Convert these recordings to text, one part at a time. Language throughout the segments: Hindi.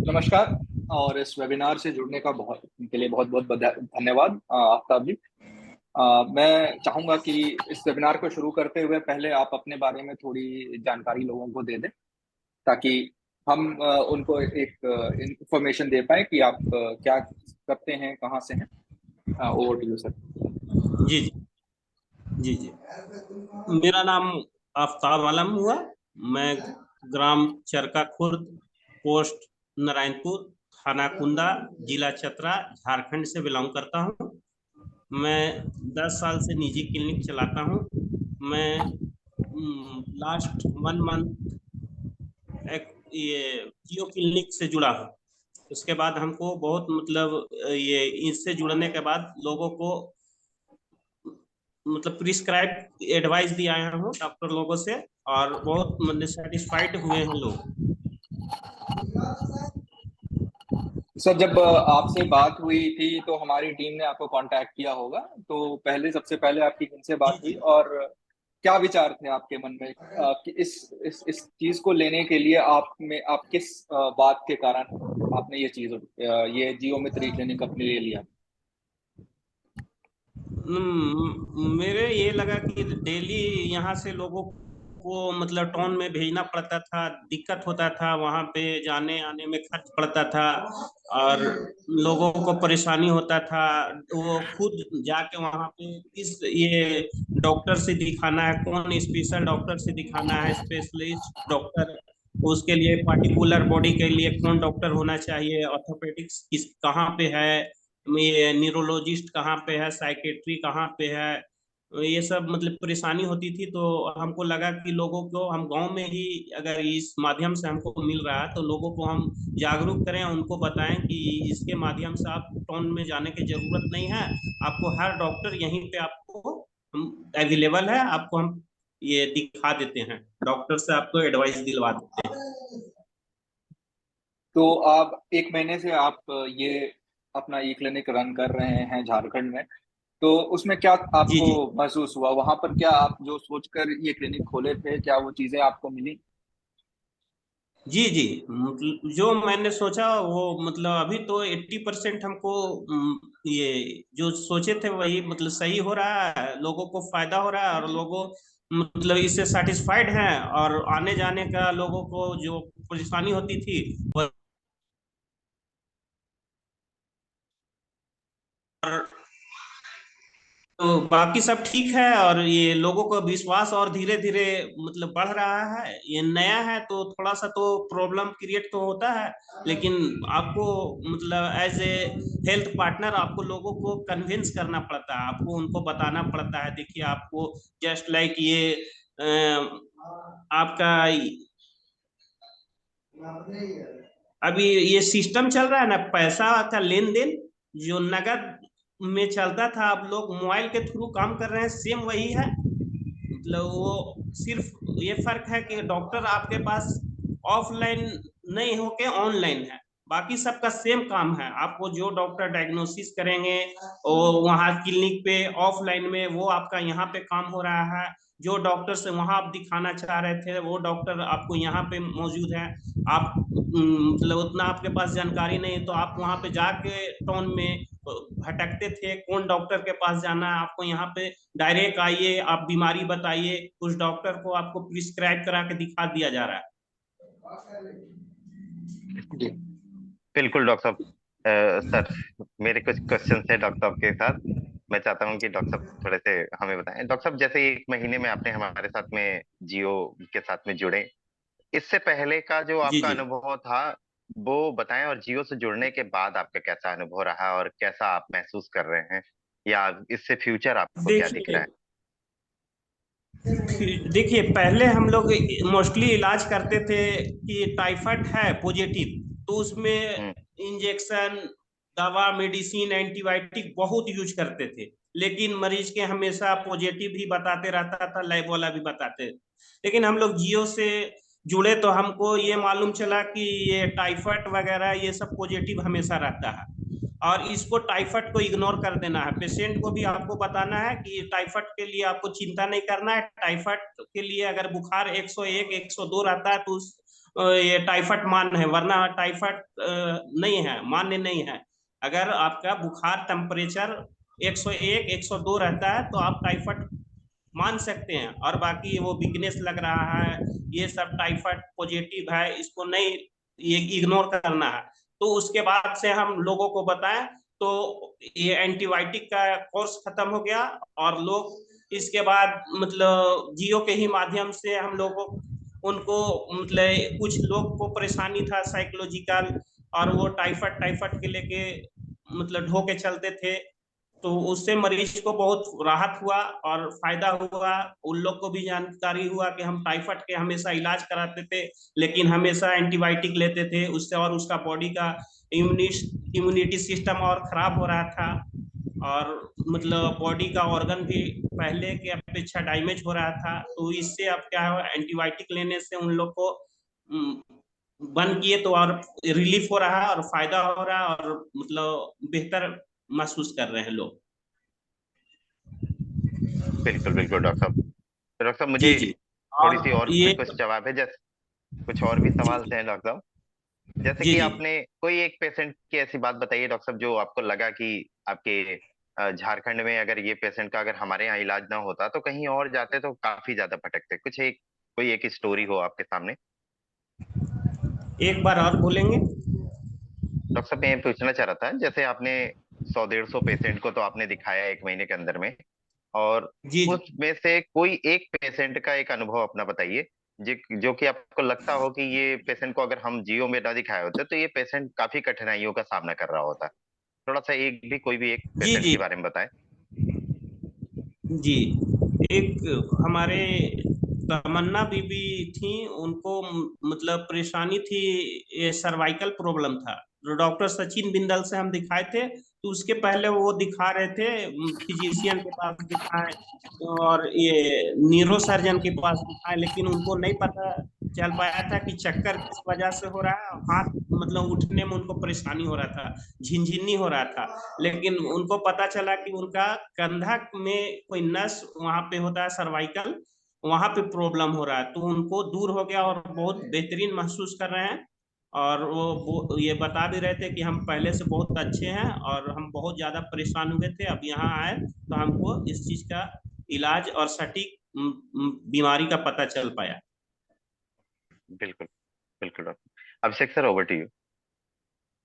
नमस्कार। और इस वेबिनार से जुड़ने का बहुत के लिए बहुत बहुत धन्यवाद आफ्ताब जी। मैं चाहूंगा कि इस वेबिनार को शुरू करते हुए पहले आप अपने बारे में थोड़ी जानकारी लोगों को दे दें, ताकि हम उनको एक इंफॉर्मेशन दे पाए कि आप क्या करते हैं, कहाँ से हैं। Over to you sir. जी जी जी जी। मेरा नाम आफ्ताब आलम हुआ। मैं ग्राम चरका खुर्द, पोस्ट नारायणपुर, थाना कुंदा, जिला चतरा, झारखंड से बिलोंग करता हूँ। मैं 10 साल से निजी क्लिनिक चलाता हूँ। मैं लास्ट 1 मंथ एक ये जियो क्लिनिक से जुड़ा हूँ। उसके बाद हमको बहुत ये इससे जुड़ने के बाद लोगों को प्रिस्क्राइब एडवाइस दिया हूँ डॉक्टर लोगों से, और बहुत सेटिस्फाइड हुए हैं लोग। सर, जब आपसे बात हुई थी तो हमारी टीम ने आपको कांटेक्ट किया होगा, तो पहले सबसे पहले आपकी किनसे जी बात हुई जी और क्या विचार थे आपके मन में कि इस चीज को लेने के लिए आप किस बात के कारण आपने ये जियोमेट्री क्लिनिक अपने लिए लिया? मेरे ये लगा कि डेली यहाँ से लोगों को टाउन में भेजना पड़ता था, दिक्कत होता था, वहाँ पे जाने आने में खर्च पड़ता था और लोगों को परेशानी होता था। वो खुद जाके वहाँ पे इस ये डॉक्टर से दिखाना है, कौन स्पेशल डॉक्टर से दिखाना है, स्पेशलिस्ट डॉक्टर, उसके लिए पार्टिकुलर बॉडी के लिए कौन डॉक्टर होना चाहिए, ऑर्थोपेडिक्स किस कहाँ पे है, ये न्यूरोलॉजिस्ट कहाँ पे है, साइकेट्री कहाँ पे है, ये सब परेशानी होती थी। तो हमको लगा कि लोगों को हम गांव में ही अगर इस माध्यम से हमको मिल रहा है तो लोगों को हम जागरूक करें, उनको बताएं कि इसके माध्यम से आप टाउन में जाने की जरूरत नहीं है। आपको हर डॉक्टर यहीं पे आपको अवेलेबल है, आपको हम ये दिखा देते हैं, डॉक्टर से आपको एडवाइस दिलवा देते हैं। तो आप एक महीने से आप ये अपना ई क्लिनिक रन कर रहे हैं झारखंड में, तो उसमें क्या जी आपको जी महसूस हुआ? वहां पर क्या आप जो सोचकर ये क्लिनिक खोले थे, क्या वो चीजें आपको मिली? जी जी। जो मैंने सोचा वो अभी तो 80% हमको ये जो सोचे थे वही सही हो रहा है, लोगों को फायदा हो रहा है और लोगों इससे सेटिस्फाइड हैं। और आने जाने का लोगों को जो परेशानी होती थी वो और तो बाकी सब ठीक है। और ये लोगों का विश्वास और धीरे धीरे बढ़ रहा है। ये नया है तो थोड़ा सा तो प्रॉब्लम क्रिएट तो होता है, लेकिन आपको एज ए हेल्थ पार्टनर आपको लोगों को कन्विंस करना पड़ता है, आपको उनको बताना पड़ता है। देखिए आपको जस्ट लाइक ये आपका अभी ये सिस्टम चल रहा है ना, पैसा का लेन देन जो नगद में चलता था, अब लोग मोबाइल के थ्रू काम कर रहे हैं, सेम वही है। वो सिर्फ ये फर्क है कि डॉक्टर आपके पास ऑफलाइन नहीं होके ऑनलाइन है, बाकी सबका सेम काम है। आपको जो डॉक्टर डायग्नोसिस करेंगे वो वहाँ क्लिनिक पे ऑफलाइन में वो आपका यहाँ पे काम हो रहा है। जो डॉक्टर से वहां आप दिखाना चाह रहे थे वो डॉक्टर आपको यहाँ पे मौजूद है। आप उतना आपके पास जानकारी नहीं तो आप वहां पे जाके टाउन में भटकते थे कौन डॉक्टर के पास जाना है। आपको यहाँ पे डायरेक्ट आइए, आप बीमारी बताइए, उस डॉक्टर को आपको प्रिस्क्राइब करा के दिखा दिया जा रहा है। जी। बिल्कुल डॉक्टर साहब। सर, मेरे कुछ क्वेश्चन है डॉक्टर साहब के साथ। मैं चाहता हूँ कि डॉक्टर साहब थोड़े से हमें बताएं। डॉक्टर साहब, जैसे 1 महीने में आपने हमारे साथ में जियो के साथ में जुड़े, इससे पहले का जो जी आपका जी। अनुभव था वो बताएं, और जियो से जुड़ने के बाद आपका कैसा अनुभव रहा और कैसा आप महसूस कर रहे हैं, या इससे फ्यूचर आपको क्या दिख रहा देखिए है? देखिए पहले हम लोग मोस्टली इलाज करते थे कि टाइफाइड है पॉजिटिव, तो उसमें हम्म। इंजेक्शन, दवा, मेडिसिन, एंटीबायोटिक बहुत यूज करते थे। लेकिन मरीज के हमेशा पॉजिटिव ही बताते रहता था, लैब वाला भी बताते। लेकिन हम लोग जियो से जुड़े तो हमको ये मालूम चला कि ये टाइफाइड वगैरह ये सब पॉजिटिव हमेशा रहता है, और इसको टाइफाइड को इग्नोर कर देना है। पेशेंट को भी आपको बताना है कि टाइफाइड के लिए आपको चिंता नहीं करना है। टाइफाइड के लिए अगर बुखार 101 102 रहता है तो ये टाइफाइड मान है, वरना टाइफाइड नहीं है, मान्य नहीं है। अगर आपका बुखार टेम्परेचर 101 102 रहता है तो आप टाइफाइड मान सकते हैं, और बाकी वो वीकनेस लग रहा है, ये सब टाइफाइड पॉजिटिव है, इसको नहीं, ये इग्नोर करना है। तो उसके बाद से हम लोगों को बताएं तो ये एंटीबायोटिक का कोर्स खत्म हो गया, और लोग इसके बाद मतलब जियो के ही माध्यम से हम लोगों उनको मतलब कुछ लोग को परेशानी था साइकोलॉजिकल, और वो टाइफाइड टाइफाइड के लेके मतलब ढो के चलते थे, तो उससे मरीज को बहुत राहत हुआ और फायदा हुआ। उन लोग को भी जानकारी हुआ कि हम टाइफाइड के हमेशा इलाज कराते थे, लेकिन हमेशा एंटीबायोटिक लेते थे उससे, और उसका बॉडी का इम्यूनिटी सिस्टम और खराब हो रहा था, और मतलब बॉडी का ऑर्गन भी पहले के अपेक्षा डैमेज हो रहा था। तो इससे अब क्या है, एंटीबायोटिक लेने से उन लोग को बंद किए तो और रिलीफ हो रहा है और फायदा हो रहा है, और मतलब बेहतर महसूस कर रहे हैं लोग। बिल्कुल बिल्कुल डॉक्टर साहब। तो डॉक्टर साहब मुझे जी जी। थोड़ी सी और और भी ये कुछ जवाब है, जैसे कुछ और भी जी सवाल थे डॉक्टर साहब। जैसे जी कि जी आपने कोई एक पेशेंट की ऐसी बात बताइए डॉक्टर साहब, जो आपको लगा कि आपके झारखंड में अगर ये पेशेंट का अगर हमारे यहाँ इलाज ना होता तो कहीं और जाते तो काफी ज्यादा भटकते, कुछ एक कोई एक स्टोरी हो आपके सामने। एक बार और बोलेंगे? डॉक्टर साहब मैं ये पूछना चाह रहा था, जैसे आपने 100 150 पेशेंट को तो आपने दिखाया एक महीने के अंदर में, और जी जी। उसमें से कोई एक पेशेंट का एक अनुभव अपना बताइए, जो कि आपको लगता हो कि ये पेशेंट को अगर हम जियो में ना दिखाए होते तो ये पेशेंट काफी कठिनाइयों का सामना कर रहा होता। थोड़ा सा एक भी कोई भी एक जी पेशेंट जी के बारे में बताएं। जी। एक हमारे तमन्ना बीबी थी, उनको मतलब परेशानी थी, ये सर्वाइकल प्रॉब्लम था। तो डॉक्टर सचिन बिंदल से हम दिखाए थे, तो उसके पहले वो दिखा रहे थे फिजिशियन के पास दिखाए और ये न्यूरो सर्जन के पास दिखाए, लेकिन उनको नहीं पता चल पाया था कि चक्कर किस वजह से हो रहा है, हाथ मतलब उठने में उनको परेशानी हो रहा था, झिनझिनी हो रहा था। लेकिन उनको पता चला कि उनका कंधा में कोई नस वहां पे होता है सर्वाइकल, वहां पे प्रॉब्लम हो रहा है, तो उनको दूर हो गया और बहुत बेहतरीन महसूस कर रहे हैं। और वो ये बता भी रहे थे कि हम पहले से बहुत अच्छे हैं और हम बहुत ज्यादा परेशान हुए थे, अब यहाँ आए तो हमको इस चीज का इलाज और सटीक बीमारी का पता चल पाया। बिल्कुल बिल्कुल doctor. Abhishek sir over to you.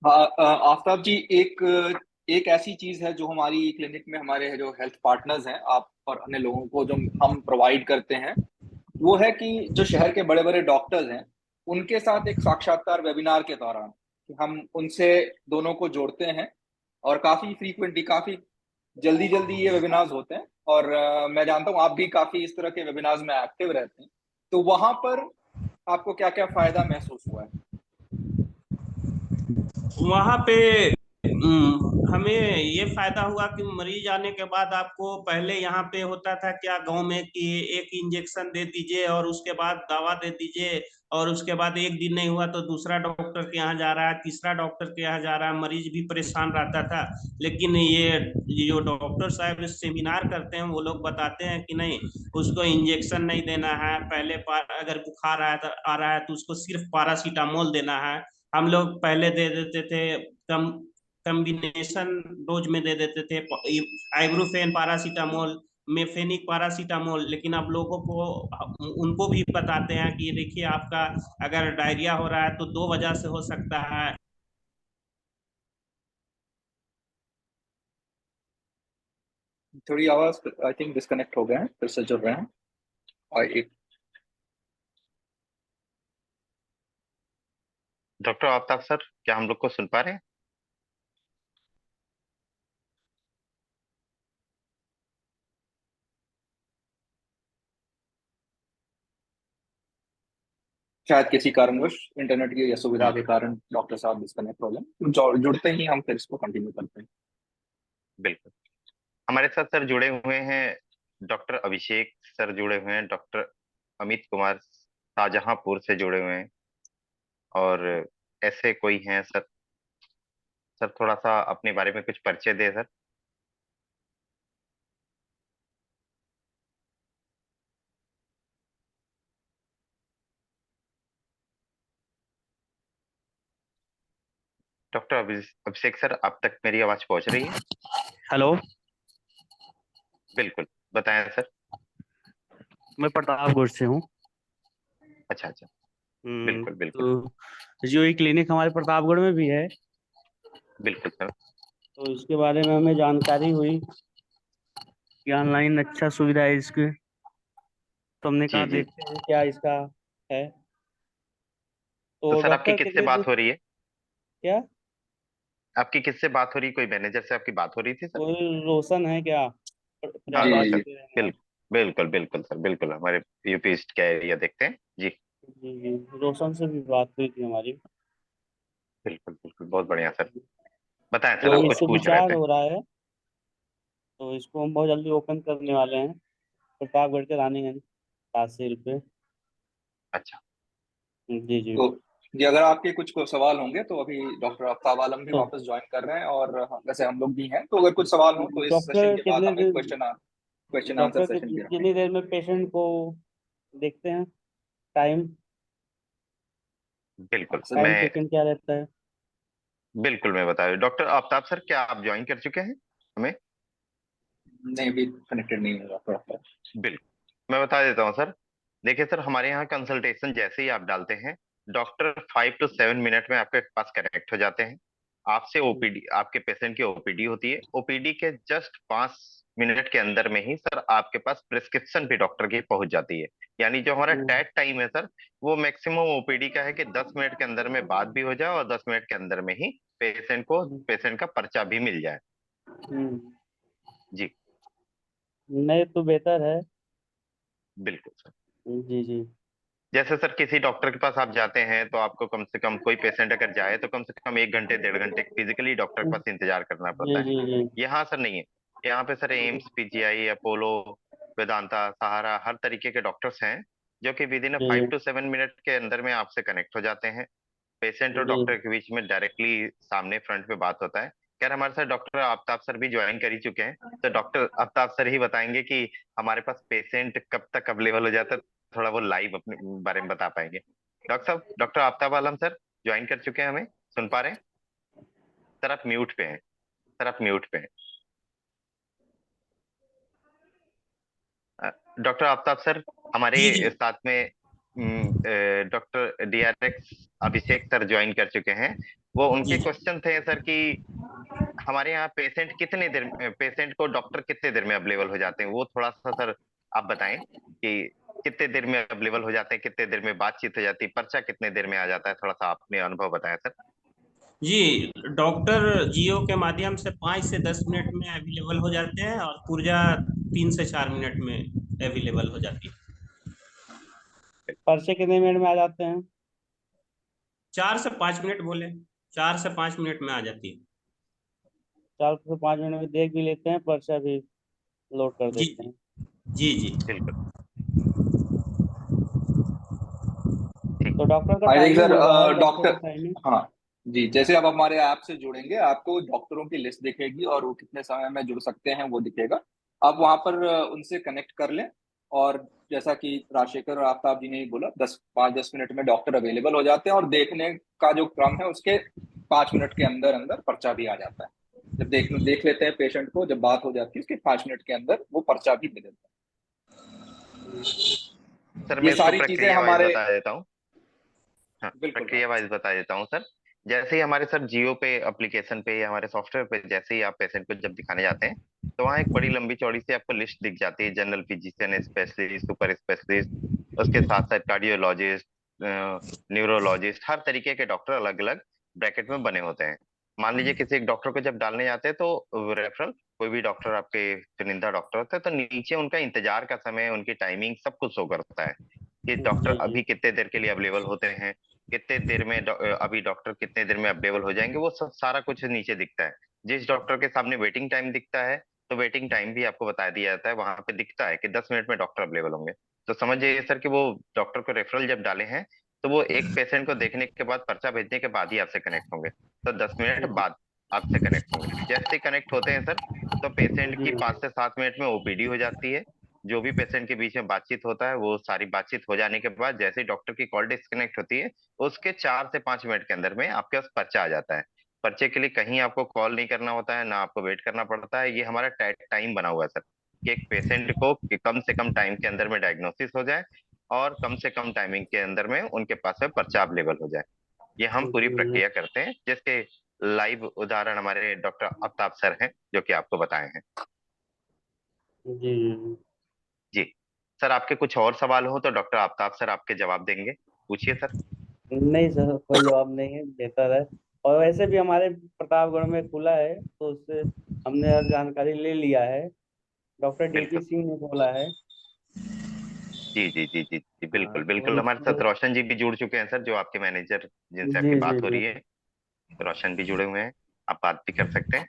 हाँ, आफताब जी, एक एक ऐसी चीज है जो हमारी क्लिनिक में हमारे जो हेल्थ पार्टनर्स हैं, आप और अन्य लोगों को जो हम प्रोवाइड करते हैं, वो है कि जो शहर के बड़े बड़े डॉक्टर्स हैं, उनके साथ एक साक्षात्कार वेबिनार के दौरान कि हम उनसे दोनों को जोड़ते हैं, और काफी फ्रीक्वेंटली, काफी जल्दी जल्दी ये वेबिनार्स होते हैं। और मैं जानता हूँ आप भी काफी इस तरह के वेबिनार्स में एक्टिव रहते हैं, तो वहां पर आपको क्या क्या फायदा महसूस हुआ है? वहां पे हमें ये फायदा हुआ कि मरीज आने के बाद आपको, पहले यहाँ पे होता था क्या गांव में कि एक इंजेक्शन दे दीजिए और उसके बाद दवा दे दीजिए, और उसके बाद एक दिन नहीं हुआ तो दूसरा डॉक्टर के यहाँ जा रहा है, तीसरा डॉक्टर के यहाँ जा रहा है, मरीज भी परेशान रहता था। लेकिन ये जो डॉक्टर साहब सेमिनार करते हैं वो लोग बताते हैं कि नहीं, उसको इंजेक्शन नहीं देना है, पहले अगर बुखार आ रहा है तो उसको सिर्फ पारासीटामोल देना है। हम लोग पहले दे देते थे कम कम्बिनेशन डोज में दे देते थे, आइब्रोफेन पारासीटामोल, मेफेनिक पारासीटामोल, लेकिन अब लोगों को उनको भी बताते हैं कि देखिए आपका अगर डायरिया हो रहा है तो दो वजह से हो सकता है। थोड़ी आवाज आई थिंक डिस्कनेक्ट हो गए हैं, फिर से जुड़ रहे हैं। और एक डॉक्टर आफ्ताब सर, क्या हम लोग को सुन पा रहे हैं? शायद किसी कारणवश इंटरनेट की असुविधा हम्म, के कारण डॉक्टर साहब डिस्कनेक्ट हो गए, जुड़ते ही हम फिर इसको कंटिन्यू करते हैं। बिल्कुल। हमारे साथ सर जुड़े हुए हैं डॉक्टर अभिषेक सर, जुड़े हुए हैं डॉक्टर अमित कुमार शाहजहांपुर से जुड़े हुए हैं, और ऐसे कोई हैं सर? सर थोड़ा सा अपने बारे में कुछ परिचय दे सर। डॉक्टर अभिषेक सर, आप तक मेरी आवाज पहुंच रही है? हेलो। बिल्कुल, बताएं सर। मैं प्रतापगढ़ से हूँ। अच्छा अच्छा। बिल्कुल बिल्कुल। तो जो ये क्लिनिक हमारे प्रतापगढ़ में भी है, बिल्कुल सर। तो इसके बारे में हमें जानकारी हुई कि ऑनलाइन अच्छा सुविधा है इसकी, तो हमने जी कहा जी। देखते हैं क्या इसका है। तो तो सर आपकी डॉक्टर किससे कितने दिन? बात हो रही है? क्या? आपकी किससे बात हो रही है? कोई मैनेजर से आपकी बात हो रही थी सर? कोई रोशन है क्या, जी अच्छा प्रयागराज अच्छा। जी के रहने वाला? बिल्कुल बिल्कुल बिल्कुल सर, बिल्कुल हमारे यूपी ईस्ट का एरिया देखते हैं जी। जी जी, रोशन से भी बात हुई थी हमारी। बिल्कुल बिल्कुल, बहुत बढ़िया सर। बताएं सर, तो आप कुछ इससे पूछ रहे विचार थे? हो रहा है, तो इसको हम बहुत जल्दी ओपन करने वाले हैं प्रतापगढ़ के रानीगंज तहसील पे। अच्छा। जी जी। तो जी, अगर आपके कुछ को सवाल होंगे तो अभी डॉक्टर आफ्ताब आलम भी तो वापस ज्वाइन कर रहे हैं, और वैसे हम लोग भी हैं, तो अगर कुछ सवाल हो तो इस सेशन डॉक्टर के बाद कितने हम एक दिन क्वेश्चन आंसर डॉक्टर सेशन भी कितनी रखेंगे। देर में पेशेंट को देखते हैं? टाइम बिल्कुल टाइम मैं टेकन क्या रहता है? बिल्कुल मैं बता रहा हूँ। डॉक्टर आफ्ताब सर, क्या आप ज्वाइन कर चुके हैं हमें? नहीं, भी कनेक्टेड नहीं होगा प्रॉपर। बिल्कुल, मैं बता देता हूँ सर। देखिए सर, हमारे यहाँ कंसल्टेशन जैसे ही आप डालते हैं, डॉक्टर 5 to 7 मिनट में आपके पास कनेक्ट हो जाते हैं। आपसे ओपीडी, आपके पेशेंट की ओपीडी होती है। ओपीडी के जस्ट 5 मिनट के अंदर में ही सर आपके पास प्रिस्क्रिप्शन भी डॉक्टर की पहुंच जाती है। यानी जो हमारा हम्म, टैट टाइम है सर, वो मैक्सिमम ओपीडी का है कि 10 मिनट के अंदर में बात भी हो जाए और 10 मिनट के अंदर में ही पेशेंट का पर्चा भी मिल जाए। हम्म, जी। नहीं तो बेहतर है। बिल्कुल सर। जी जी। जैसे सर किसी डॉक्टर के पास आप जाते हैं तो आपको कम से कम, कोई पेशेंट अगर जाए तो कम से कम 1 घंटे 1.5 घंटे फिजिकली डॉक्टर के पास इंतजार करना जी पड़ता है। जी जी। यहाँ सर नहीं है। यहाँ पे सर एम्स, पीजीआई, अपोलो, वेदांता, सहारा, हर तरीके के डॉक्टर्स हैं जो कि विद इन जी 5 to 7 मिनट के अंदर में आपसे कनेक्ट हो जाते हैं। पेशेंट और जी। डॉक्टर के बीच में डायरेक्टली सामने फ्रंट पे बात होता है। खैर, हमारे साथ डॉक्टर आफ्ताब सर भी ज्वाइन कर ही चुके हैं, तो डॉक्टर आफ्ताब सर ही बताएंगे कि हमारे पास पेशेंट कब तक अवेलेबल हो जाता है। थोड़ा वो लाइव अपने बारे में बता पाएंगे। डॉक्टर साहब, डॉक्टर आफ्ताब आलम सर ज्वाइन कर चुके हैं, हमें सुन पा रहे हैं? सर आप म्यूट पे हैं। सर आप म्यूट पे हैं। डॉक्टर आफ्ताब सर जी जी। हमारे साथ में डॉक्टर डीआरएक्स अभिषेक सर ज्वाइन कर चुके हैं। वो जी उनके जी। क्वेश्चन थे सर कि हमारे यहाँ पेशेंट को डॉक्टर कितने देर में अवेलेबल हो जाते हैं, वो थोड़ा सा सर आप बताएं कि कितने देर में अवेलेबल हो जाते हैं, कितने देर में बातचीत हो जाती है, पर्चा कितने देर में आ जाता है, थोड़ा सा आपने अनुभव बताया सर। जी, डॉक्टर जियो के माध्यम से 5 से 10 मिनट में अवेलेबल हो जाते हैं और पुर्जा 3 से 4 मिनट में अवेलेबल हो जाती है। पर्चे कितने मिनट में आ जाते हैं? 4 से 5 मिनट बोले, 4 से 5 मिनट में आ जाती है। 4 से 5 मिनट में देख भी लेते हैं, पर्चा भी लोड कर जी देते जी। हैं। जी जी। बिल्कुल। ठीक। तो डॉक्टर का आई थिंक टाइमिंग सर, होगा, डॉक्टर का डॉक्टर, टाइमिंग? हाँ जी, जैसे आप हमारे ऐप से जुड़ेंगे आपको डॉक्टरों की लिस्ट दिखेगी और वो कितने समय में जुड़ सकते हैं वो दिखेगा। आप वहां पर उनसे कनेक्ट कर लें, और जैसा कि राजशेखर और आफ्ताब जी ने ही बोला, 5-10 मिनट में डॉक्टर अवेलेबल हो जाते हैं, और देखने का जो क्रम है उसके 5 मिनट के अंदर अंदर पर्चा भी आ जाता है। जब देख लेते हैं पेशेंट को, जब बात हो जाती है उसके 5 मिनट के अंदर वो पर्चा भी दे देता सर है। ये मैं इसको सारी चीजें प्रक्रिया वाइज हमारे, बता देता हूँ। हाँ, बिल्कुल प्रक्रिया राइट। वाइज बता देता हूँ सर। जैसे ही हमारे सर जियो पे एप्लीकेशन पे या हमारे सॉफ्टवेयर पे जैसे ही आप पेशेंट को जब दिखाने जाते हैं, तो वहाँ एक बड़ी लंबी चौड़ी सी आपको लिस्ट दिख जाती है। General physician, specialist, super specialist, उसके साथ साथ कार्डियोलॉजिस्ट, न्यूरोलॉजिस्ट, हर तरीके के डॉक्टर अलग अलग ब्रैकेट में बने होते हैं। मान लीजिए किसी एक डॉक्टर को जब डालने जाते हैं तो रेफरल, कोई भी डॉक्टर आपके चुनिंदा डॉक्टर होते हैं, तो नीचे उनका इंतजार का समय, उनकी टाइमिंग सब कुछ शो करता है कि डॉक्टर जी जी। अभी कितने देर के लिए अवेलेबल होते हैं, कितने देर में अभी डॉक्टर कितने देर में अवेलेबल हो जाएंगे, वो सब सारा कुछ नीचे दिखता है। जिस डॉक्टर के सामने वेटिंग टाइम दिखता है, तो वेटिंग टाइम भी आपको बता दिया जाता है। वहां पे दिखता है कि 10 मिनट में डॉक्टर अवेलेबल होंगे। तो समझ जाइए सर कि वो डॉक्टर को रेफरल जब डाले हैं, तो वो एक पेशेंट को देखने के बाद, पर्चा भेजने के बाद ही आपसे कनेक्ट होंगे। तो 10 मिनट बाद आपसे कनेक्ट होंगे। जैसे ही कनेक्ट होते हैं सर, तो पेशेंट की जी 5 से 7 मिनट में ओपीडी हो जाती है। जो भी पेशेंट के बीच में बातचीत होता है, वो सारी बातचीत हो जाने के बाद जैसे ही डॉक्टर की कॉल डिस्कनेक्ट होती है, उसके 4 से 5 मिनट के अंदर में आपके पास पर्चा आ जाता है। पर्चे के लिए कहीं आपको कॉल नहीं करना होता है, ना आपको वेट करना पड़ता है। ये हमारा टाइम बना हुआ है सर, कि एक पेशेंट को कि कम से कम टाइम के अंदर में डायग्नोसिस हो जाए और कम से कम टाइमिंग के अंदर में उनके पास में पर्चा अवेलेबल हो जाए। ये हम पूरी जी प्रक्रिया करते हैं, जिसके लाइव उदाहरण हमारे डॉक्टर आफ्ताब सर हैं, जो कि आपको बताए हैं। जी जी। जी सर, आपके कुछ और सवाल हो तो डॉक्टर आफ्ताब सर आपके जवाब देंगे, पूछिए सर। नहीं सर, कोई जवाब नहीं है, बेहतर है। और वैसे भी हमारे प्रतापगढ़ में खुला है तो उससे हमने हर जानकारी ले लिया है। डॉक्टर डीपी बिल्कुल। सिंह ने खोला है। जी जी जी जी जी, हाँ बिल्कुल तो बिल्कुल। हमारे साथ इसलिए। रोशन जी भी जुड़ चुके हैं सर, जो आपके मैनेजर जिनसे जी आपकी जी बात हो जी। रही है। रोशन भी जुड़े हुए हैं, आप बात भी कर सकते हैं।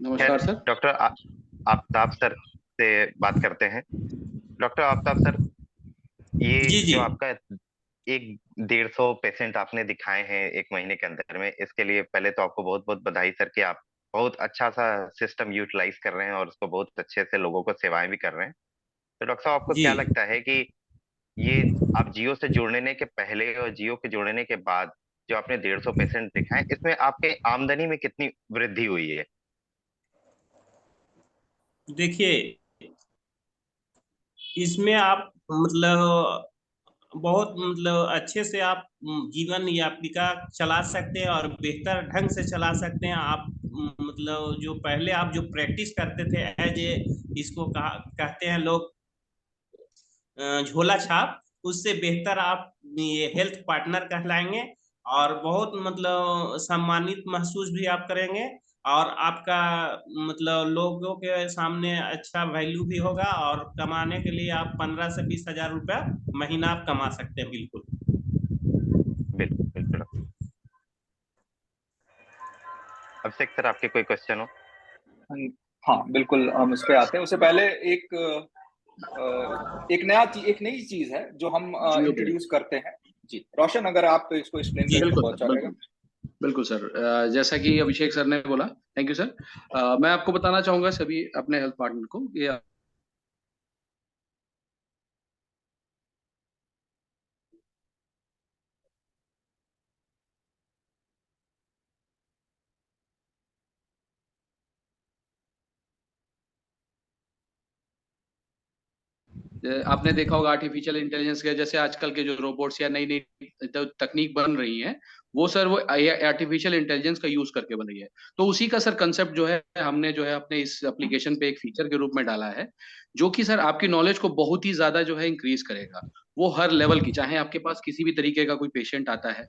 नमस्कार खैर, सर। डॉक्टर आफ्ताब सर से बात करते हैं। डॉक्टर आफ्ताब सर, ये जी जी। जो आपका 150 पेशेंट आपने दिखाए हैं 1 महीने के अंदर में, इसके लिए पहले तो आपको बहुत बहुत बधाई सर, कि आप बहुत अच्छा सा सिस्टम यूटिलाइज कर रहे हैं और उसको बहुत अच्छे से लोगों को सेवाएं भी कर रहे हैं। तो डॉक्टर साहब, आपको जी क्या लगता है कि ये आप जियो से जुड़ने के पहले और जियो के जुड़ने के बाद जो आपने 150 पेशेंट दिखाए, इसमें आपके आमदनी में कितनी वृद्धि हुई है? देखिए, इसमें आप मतलब बहुत मतलब अच्छे से आप जीवन यापिका चला सकते हैं और बेहतर ढंग से चला सकते हैं। आप मतलब जो पहले आप जो प्रैक्टिस करते थे एज ए, इसको कहते हैं लोग झोला छाप, उससे बेहतर आप ये हेल्थ पार्टनर कहलाएंगे। और बहुत मतलब सम्मानित महसूस भी आप करेंगे। और आपका मतलब लोगों के सामने अच्छा वैल्यू भी होगा, और कमाने के लिए आप 15 से 20 हजार रुपया महीना आप कमा सकते हैं, बिल्कुल। बिल्कुल बिल्कुल। अभिषेक सर, आपके कोई क्वेश्चन हो? हाँ बिल्कुल, हम उस पे आते हैं। उससे पहले एक नई चीज है जो हम जियो पे। इंट्रोड्यूस करते हैं। जी रोशन, अगर आप इसको एक्सप्लेन जी करें तो बिल्कुल बहुत सर, अच्छा रहेगा। बिल्कुल। बिल्कुल सर, जैसा कि अभिषेक सर ने बोला, थैंक यू सर। मैं आपको बताना चाहूंगा सभी अपने हेल्थ पार्टनर को कि आपने देखा होगा आर्टिफिशियल इंटेलिजेंस के जैसे आजकल के जो रोबोट्स या नई नई तकनीक बन रही हैं, वो सर वो आर्टिफिशियल इंटेलिजेंस का यूज करके बन रही है। तो उसी का सर कंसेप्ट जो है हमने जो है अपने इस एप्लीकेशन पे एक फीचर के रूप में डाला है, जो कि सर आपकी नॉलेज को बहुत ही ज्यादा जो है इंक्रीज करेगा। वो हर लेवल की, चाहे आपके पास किसी भी तरीके का कोई पेशेंट आता है,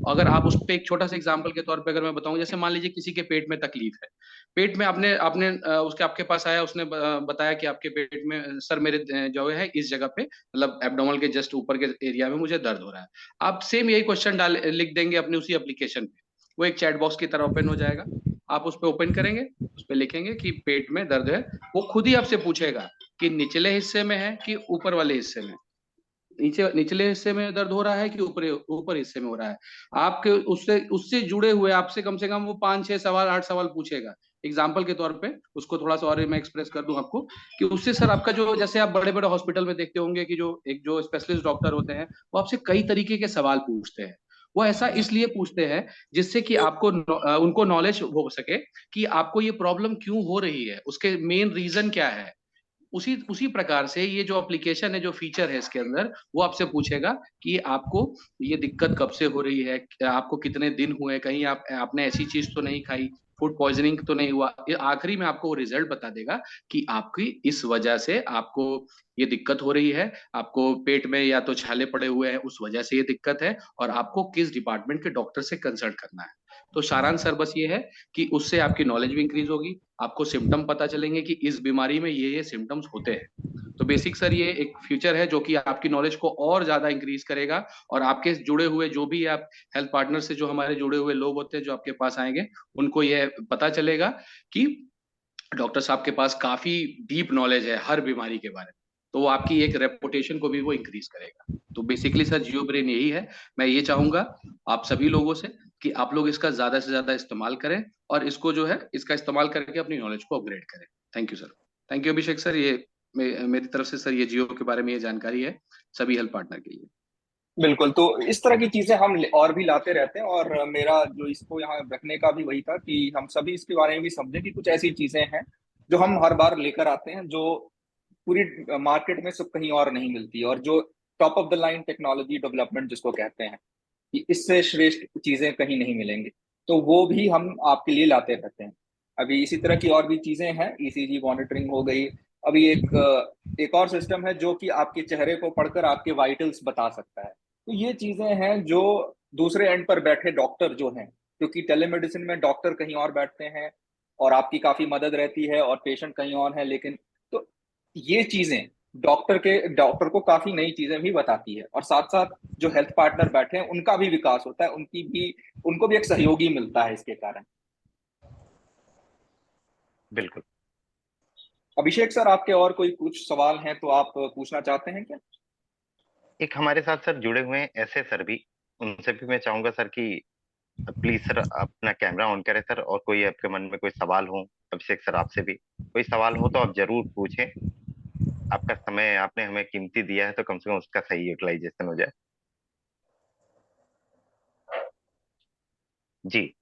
अगर आप उस पर एक छोटा सा एग्जाम्पल के तौर पे अगर मैं बताऊं, जैसे मान लीजिए किसी के पेट में तकलीफ है, पेट में आपने आपने उसके आपके पास आया, उसने बताया कि आपके पेट में सर मेरे जो है इस जगह पे मतलब एब्डोमल के जस्ट ऊपर के एरिया में मुझे दर्द हो रहा है। आप सेम यही क्वेश्चन डाल लिख देंगे अपनी उसी एप्लीकेशन पे, वो एक चैट बॉक्स की तरह ओपन हो जाएगा। आप उस पर ओपन करेंगे, उस पर लिखेंगे कि पेट में दर्द है, वो खुद ही आपसे पूछेगा कि निचले हिस्से में है कि ऊपर वाले हिस्से में, नीचे निचले हिस्से में दर्द हो रहा है कि ऊपर ऊपर हिस्से में हो रहा है। आपके उससे उससे जुड़े हुए आपसे कम से कम वो 5 6 सवाल 8 सवाल पूछेगा। एग्जाम्पल के तौर पे उसको थोड़ा सा और मैं एक्सप्रेस कर दूं आपको, कि उससे सर आपका जो, जैसे आप बड़े बड़े हॉस्पिटल में देखते होंगे कि जो एक जो स्पेशलिस्ट डॉक्टर होते हैं, वो आपसे कई तरीके के सवाल पूछते हैं। वो ऐसा इसलिए पूछते हैं जिससे कि आपको उनको नॉलेज हो सके कि आपको ये प्रॉब्लम क्यों हो रही है, उसके मेन रीजन क्या है। उसी उसी प्रकार से ये जो एप्लीकेशन है, जो फीचर है इसके अंदर, वो आपसे पूछेगा कि आपको ये दिक्कत कब से हो रही है, आपको कितने दिन हुए, कहीं आपने ऐसी चीज तो नहीं खाई, फूड पॉइजनिंग तो नहीं हुआ। ये आखिरी में आपको वो रिजल्ट बता देगा कि आपकी इस वजह से आपको ये दिक्कत हो रही है, आपको पेट में या तो छाले पड़े हुए हैं उस वजह से ये दिक्कत है, और आपको किस डिपार्टमेंट के डॉक्टर से कंसल्ट करना है। तो सारांश सर बस ये है कि उससे आपकी नॉलेज भी इंक्रीज होगी, आपको सिम्टम पता चलेंगे कि इस बीमारी में ये सिम्टम्स होते हैं। तो बेसिक सर ये एक फ्यूचर है जो कि आपकी नॉलेज को और ज्यादा इंक्रीज करेगा, और आपके जुड़े हुए जो भी आप हेल्थ पार्टनर से जो हमारे जुड़े हुए लोग होते हैं जो आपके पास आएंगे, उनको ये पता चलेगा कि डॉक्टर साहब के पास काफी डीप नॉलेज है हर बीमारी के बारे में। तो वो आपकी एक रेपुटेशन को भी वो इंक्रीज करेगा। तो बेसिकली सर जियो ब्रेन यही है। मैं ये चाहूंगा आप सभी लोगों से कि आप लोग इसका ज्यादा से ज्यादा इस्तेमाल करें, और इसको जो है इसका इस्तेमाल करके अपनी नॉलेज को अपग्रेड करें। Thank you sir. Thank you Abhishek sir. ये मेरी तरफ से सर ये जियो के बारे में ये जानकारी है सभी हेल्थ पार्टनर के लिए। बिल्कुल। तो इस तरह की चीजें हम और भी लाते रहते हैं, और मेरा जो इसको यहाँ रखने का भी वही था कि हम सभी इसके बारे में भी समझें कि कुछ ऐसी चीजें हैं जो हम हर बार लेकर आते हैं, जो पूरी मार्केट में सब कहीं और नहीं मिलती, और जो top of the line technology development जिसको कहते हैं, कि इससे श्रेष्ठ चीजें कहीं नहीं मिलेंगी, तो वो भी हम आपके लिए लाते रहते हैं। अभी इसी तरह की और भी चीजें हैं, ईसीजी मॉनिटरिंग हो गई। अभी एक और सिस्टम है जो कि आपके चेहरे को पढ़कर आपके वाइटल्स बता सकता है। तो ये चीजें हैं जो दूसरे एंड पर बैठे डॉक्टर जो हैं, क्योंकि टेलीमेडिसिन में डॉक्टर कहीं और बैठते हैं और आपकी काफी मदद रहती है, और पेशेंट कहीं और है, लेकिन तो ये चीजें डॉक्टर को काफी नई चीजें भी बताती है, और साथ साथ जो हेल्थ पार्टनर बैठे हैं उनका भी विकास होता है, उनको भी एक सहयोगी मिलता है इसके कारण। बिल्कुल। अभिषेक सर, आपके और कोई कुछ सवाल हैं तो आप पूछना चाहते हैं क्या? एक हमारे साथ सर जुड़े हुए हैं ऐसे सर भी, उनसे भी मैं चाहूंगा सर कि प्लीज सर अपना कैमरा ऑन करें सर, और कोई आपके मन में कोई सवाल हो अभिषेक सर आपसे भी कोई सवाल हो तो आप जरूर पूछें। आपका समय आपने हमें कीमती दिया है तो कम से कम उसका सही यूटिलाइजेशन हो जाए। जी।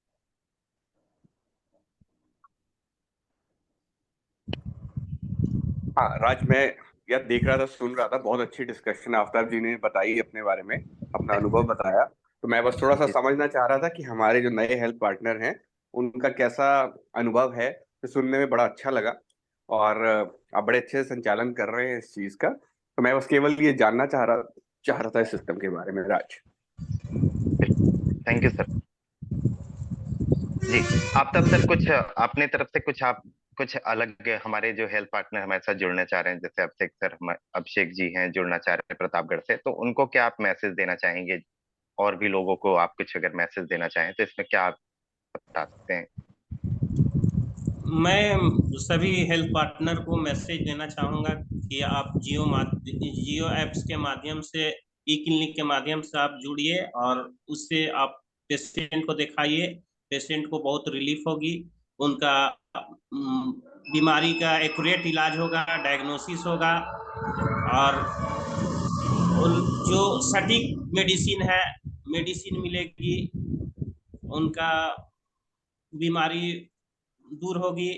हाँ राज, मैं यार देख रहा था, सुन रहा था, बहुत अच्छी डिस्कशन आफ्ताब जी ने बताई अपने बारे में, अपना अनुभव बताया। तो मैं बस थोड़ा सा जी समझना चाह रहा था कि हमारे जो नए हेल्थ पार्टनर हैं उनका कैसा अनुभव है, तो सुनने में बड़ा अच्छा लगा। और आप बड़े अच्छे से संचालन कर रहे हैं इस चीज का, तो मैं बस केवल ये जानना चाह रहा था इस सिस्टम के बारे में राज। बिल्कुल, थैंक यू सर। जी। आप तब सर कुछ अपने तरफ से कुछ अलग हमारे जो हेल्थ पार्टनर हमारे साथ जुड़ना चाह रहे हैं, जैसे अभिषेक सर, अभिषेक जी हैं जुड़ना चाह रहे हैं प्रतापगढ़ से, तो उनको क्या आप मैसेज देना चाहेंगे? और भी लोगों को आप कुछ अगर मैसेज देना चाहें तो इसमें क्या आप बता सकते हैं? मैं सभी हेल्थ पार्टनर को मैसेज देना चाहूँगा कि आप जियो ऐप्स के माध्यम से, ई क्लिनिक के माध्यम से आप जुड़िए, और उससे आप पेशेंट को दिखाइए। पेशेंट को बहुत रिलीफ होगी, उनका बीमारी का एक्यूरेट इलाज होगा, डायग्नोसिस होगा, और जो सटीक मेडिसिन मिलेगी, उनका बीमारी दूर होगी,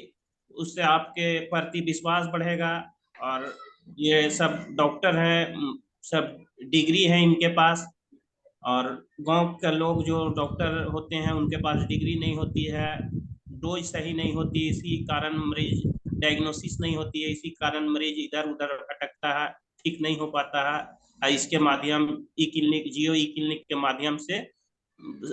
उससे आपके प्रति विश्वास बढ़ेगा। और ये सब डॉक्टर हैं, सब डिग्री है इनके पास, और गांव के लोग जो डॉक्टर होते हैं उनके पास डिग्री नहीं होती है, डोज सही नहीं होती, इसी कारण मरीज डायग्नोसिस नहीं होती है, इसी कारण मरीज इधर उधर भटकता है, ठीक नहीं हो पाता है। इसके माध्यम जियो ई क्लिनिक के माध्यम से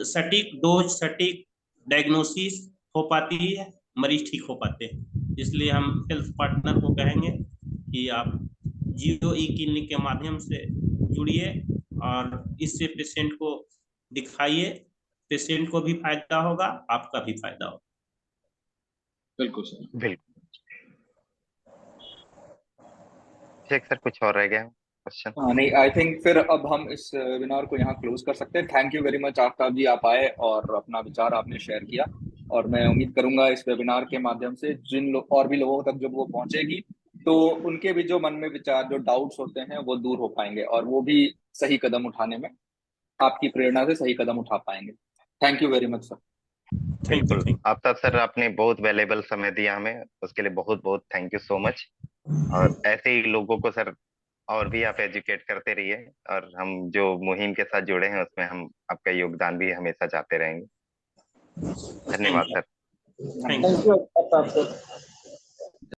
सटीक डोज, सटीक डायग्नोसिस हो पाती है, मरीज ठीक हो पाते हैं। इसलिए हम हेल्थ पार्टनर को कहेंगे कि आप जियो ई क्लिनिक के माध्यम से जुड़िए, और इससे पेशेंट को दिखाइए। पेशेंट को भी फायदा होगा, आपका भी फायदा होगा। बिल्कुल सर। बिल्कुल। अभिषेक सर कुछ और रह गया क्वेश्चन? हाँ नहीं, आई थिंक फिर अब हम इस वेबिनार को यहाँ क्लोज कर सकते हैं। Thank you very much Aftab ji, आप आए और अपना विचार आपने शेयर किया, और मैं उम्मीद करूंगा इस वेबिनार के माध्यम से और भी लोगों तक जब वो पहुंचेगी, तो उनके भी जो मन में विचार, जो डाउट्स होते हैं, वो दूर हो पाएंगे, और वो भी सही कदम उठाने में आपकी प्रेरणा से सही कदम उठा पाएंगे। Thank you very much sir. बिल्कुल। थैंक आफ्ताब सर आपने बहुत वैल्यूएबल समय दिया हमें, उसके लिए बहुत बहुत थैंक यू सो मच। और ऐसे ही लोगों को सर और भी आप एजुकेट करते रहिए, और हम जो मुहिम के साथ जुड़े हैं उसमें हम आपका योगदान भी हमेशा चाहते रहेंगे। यू। धन्यवाद sir. Thank you. Thank you.